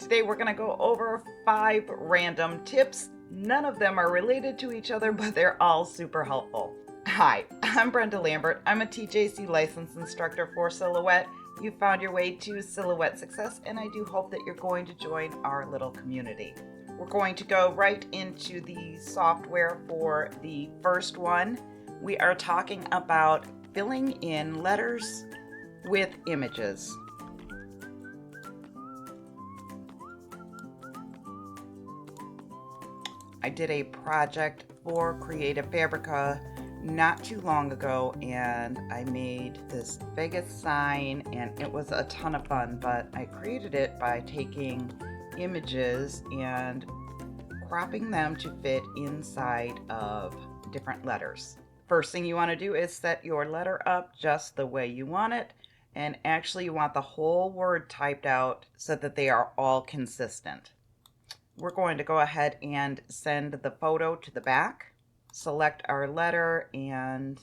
Today we're going to go over 5 random tips. None of them are related to each other, but they're all super helpful. Hi, I'm Brenda Lambert. I'm a TJC licensed instructor for Silhouette. You found your way to Silhouette Success, and I do hope that you're going to join our little community. We're going to go right into the software for the first one. We are talking about filling in letters with images. I did a project for Creative Fabrica not too long ago, and I made this Vegas sign, and it was a ton of fun, but I created it by taking images and cropping them to fit inside of different letters. First thing you want to do is set your letter up just the way you want it, and actually you want the whole word typed out so that they are all consistent. We're going to go ahead and send the photo to the back. Select our letter and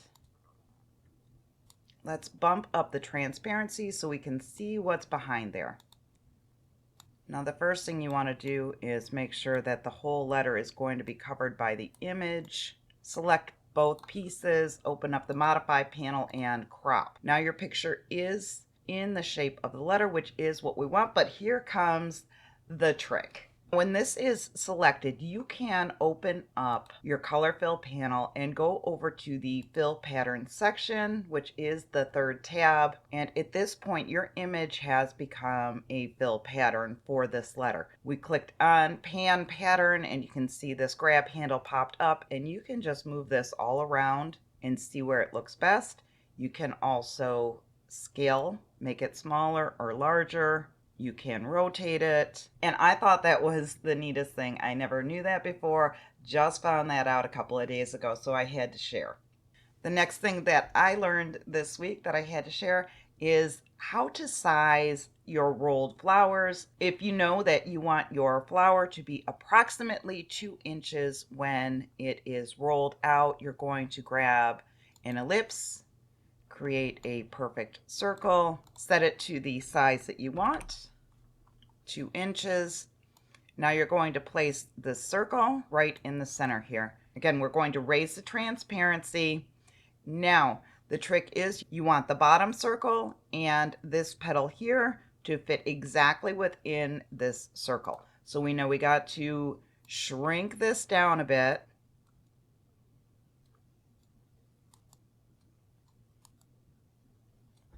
let's bump up the transparency so we can see what's behind there. Now the first thing you want to do is make sure that the whole letter is going to be covered by the image. Select both pieces, open up the modify panel and crop. Now your picture is in the shape of the letter, which is what we want, but here comes the trick. When this is selected, you can open up your color fill panel and go over to the fill pattern section, which is the third tab. And at this point, your image has become a fill pattern for this letter. We clicked on pan pattern and you can see this grab handle popped up, and you can just move this all around and see where it looks best. You can also scale, make it smaller or larger. You can rotate it. And I thought that was the neatest thing. I never knew that before. Just found that out a couple of days ago, so I had to share. The next thing that I learned this week that I had to share is how to size your rolled flowers. If you know that you want your flower to be approximately 2 inches when it is rolled out, you're going to grab an ellipse, create a perfect circle, set it to the size that you want, 2 inches. Now you're going to place the circle right in the center here. Again, we're going to raise the transparency. Now, the trick is you want the bottom circle and this petal here to fit exactly within this circle. So we know we got to shrink this down a bit.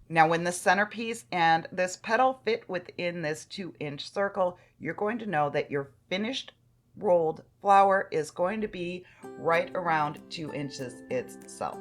Now when the centerpiece and this petal fit within this 2-inch circle, you're going to know that your finished rolled flower is going to be right around 2 inches itself.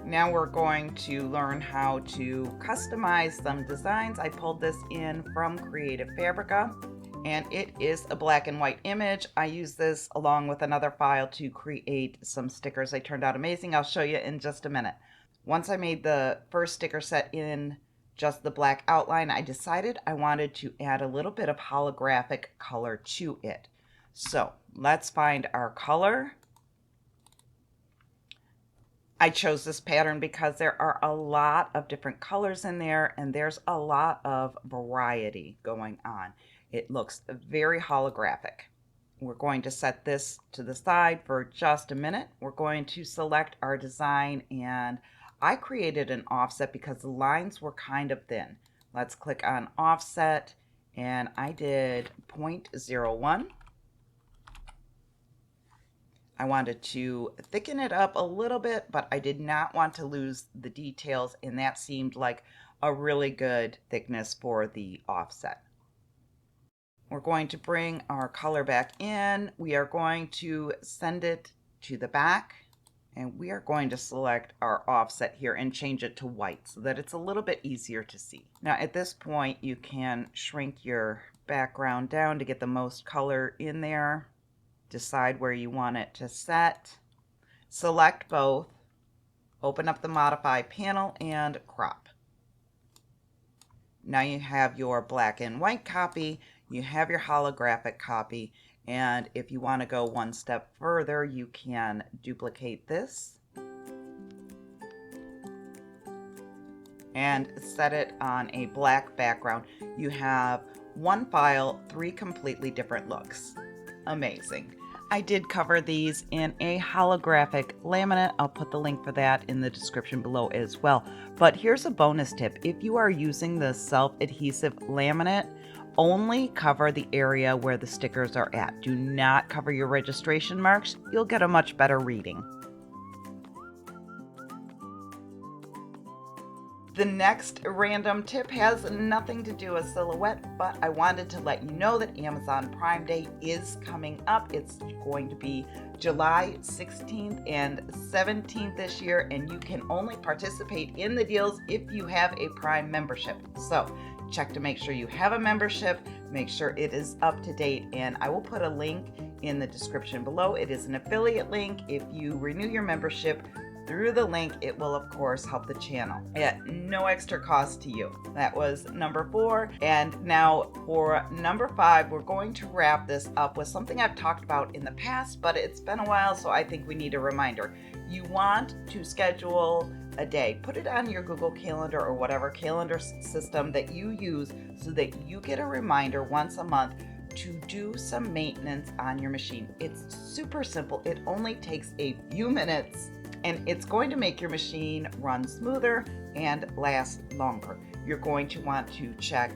Now we're going to learn how to customize some designs. I pulled this in from Creative Fabrica, and it is a black and white image. I use this along with another file to create some stickers. They turned out amazing. I'll show you in just a minute. Once I made the first sticker set in just the black outline, I decided I wanted to add a little bit of holographic color to it. So let's find our color. I chose this pattern because there are a lot of different colors in there and there's a lot of variety going on. It looks very holographic. We're going to set this to the side for just a minute. We're going to select our design, and I created an offset because the lines were kind of thin. Let's click on offset, and I did 0.01. I wanted to thicken it up a little bit, but I did not want to lose the details, and that seemed like a really good thickness for the offset. We're going to bring our color back in. We are going to send it to the back And we are going to select our offset here and change it to white so that it's a little bit easier to see. Now at this point, you can shrink your background down to get the most color in there. Decide where you want it to set. Select both. Open up the Modify panel and crop. Now you have your black and white copy, you have your holographic copy, and if you want to go one step further, you can duplicate this and set it on a black background. You have one file, 3 completely different looks. Amazing. I did cover these in a holographic laminate. I'll put the link for that in the description below as well. But here's a bonus tip. If you are using the self-adhesive laminate, only cover the area where the stickers are at. Do not cover your registration marks. You'll get a much better reading. The next random tip has nothing to do with silhouette, but I wanted to let you know that Amazon Prime Day is coming up. It's going to be July 16th and 17th this year, and you can only participate in the deals if you have a Prime membership. So check to make sure you have a membership, make sure it is up to date, and I will put a link in the description below. It is an affiliate link. If you renew your membership through the link, it will of course help the channel at no extra cost to you. That was number 4. And now for number 5, we're going to wrap this up with something I've talked about in the past, but it's been a while, so I think we need a reminder. You want to schedule a day. Put it on your Google Calendar or whatever calendar system that you use so that you get a reminder once a month to do some maintenance on your machine. It's super simple. It only takes a few minutes, and it's going to make your machine run smoother and last longer. You're going to want to check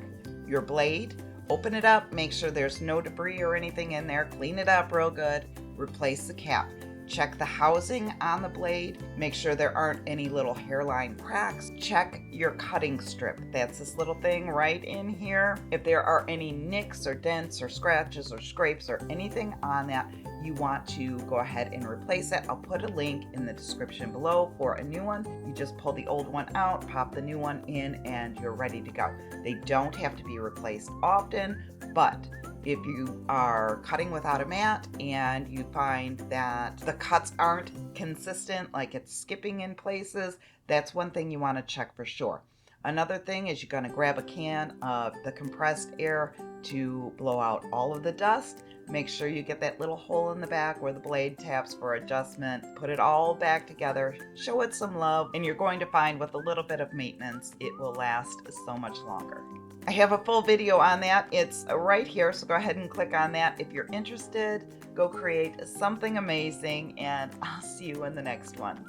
your blade, open it up, make sure there's no debris or anything in there, clean it up real good, replace the cap. Check the housing on the blade, make sure there aren't any little hairline cracks. Check your cutting strip. That's this little thing right in here. If there are any nicks or dents or scratches or scrapes or anything on that, you want to go ahead and replace it. I'll put a link in the description below for a new one. You just pull the old one out, pop the new one in, and you're ready to go. They don't have to be replaced often, but if you are cutting without a mat and you find that the cuts aren't consistent, like it's skipping in places, that's one thing you want to check for sure. Another thing is you're going to grab a can of the compressed air to blow out all of the dust. Make sure you get that little hole in the back where the blade taps for adjustment. Put it all back together, show it some love, and you're going to find with a little bit of maintenance, it will last so much longer. I have a full video on that. It's right here, so go ahead and click on that. If you're interested, go create something amazing, and I'll see you in the next one.